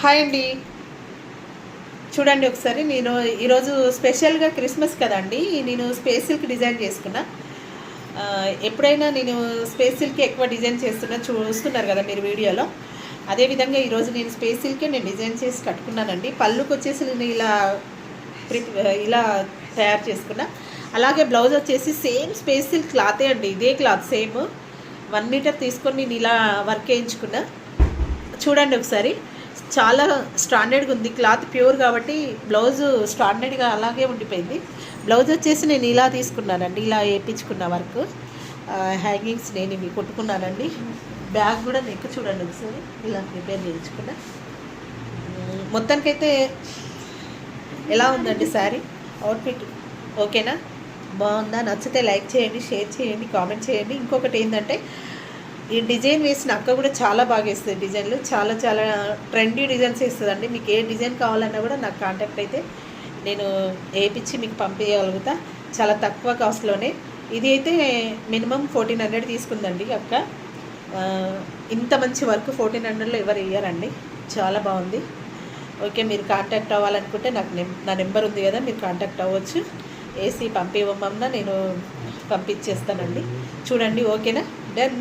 Hi అండి. చూడండి ఒకసారి నేను ఈరోజు స్పెషల్గా క్రిస్మస్ కదండి, నేను స్పేస్ సిల్క్ డిజైన్ చేసుకున్నా. ఎప్పుడైనా నేను స్పేస్ సిల్క్ ఎక్కువ డిజైన్ చూస్తున్నారు కదా మీరు వీడియోలో. అదేవిధంగా ఈరోజు నేను స్పేస్ సిల్కే నేను డిజైన్ చేసి కట్టుకున్నానండి. పళ్ళుకి వచ్చేసి నేను ఇలా తయారు చేసుకున్నా. అలాగే బ్లౌజ్ వచ్చేసి సేమ్ స్పేస్ సిల్క్ క్లాతే అండి, ఇదే క్లాత్ సేమ్ 1 మీటర్ తీసుకొని నేను ఇలా వర్క్ వేయించుకున్నా. చూడండి ఒకసారి, చాలా స్టాండర్డ్గా ఉంది. క్లాత్ ప్యూర్ కాబట్టి బ్లౌజ్ స్టాండర్డ్గా అలాగే ఉండిపోయింది. బ్లౌజ్ వచ్చేసి నేను ఇలా తీసుకున్నానండి, ఇలా వేయించుకున్న వర్క్. హ్యాంగింగ్స్ నేను ఇవి కొట్టుకున్నానండి. బ్యాగ్ కూడా నెక్ చూడండి ఒకసారి ఇలా ప్రిపేర్ చేయించుకున్నా. మొత్తానికైతే ఎలా ఉందండి శారీ అవుట్ఫిట్? ఓకేనా? బాగుందా? నచ్చితే లైక్ చేయండి, షేర్ చేయండి, కామెంట్ చేయండి. ఇంకొకటి ఏంటంటే, ఈ డిజైన్ వేసిన అక్క కూడా చాలా బాగా వేస్తుంది డిజైన్లు. చాలా చాలా ట్రెండీ డిజైన్స్ వేస్తుందండి. మీకు ఏ డిజైన్ కావాలన్నా కూడా నాకు కాంటాక్ట్ అయితే నేను వేయించి మీకు పంపించగలుగుతా చాలా తక్కువ కాస్ట్లోనే. ఇది అయితే మినిమం 1400 తీసుకుందండి అక్క. ఇంత మంచి వర్క్ 1400లో ఎవరు వేయరండి. చాలా బాగుంది. ఓకే, మీరు కాంటాక్ట్ అవ్వాలనుకుంటే నా నెంబర్ ఉంది కదా, మీరు కాంటాక్ట్ అవ్వచ్చు. వేసి పంపివ్వమన్నా నేను పంపించేస్తానండి. చూడండి, ఓకేనా? డన్.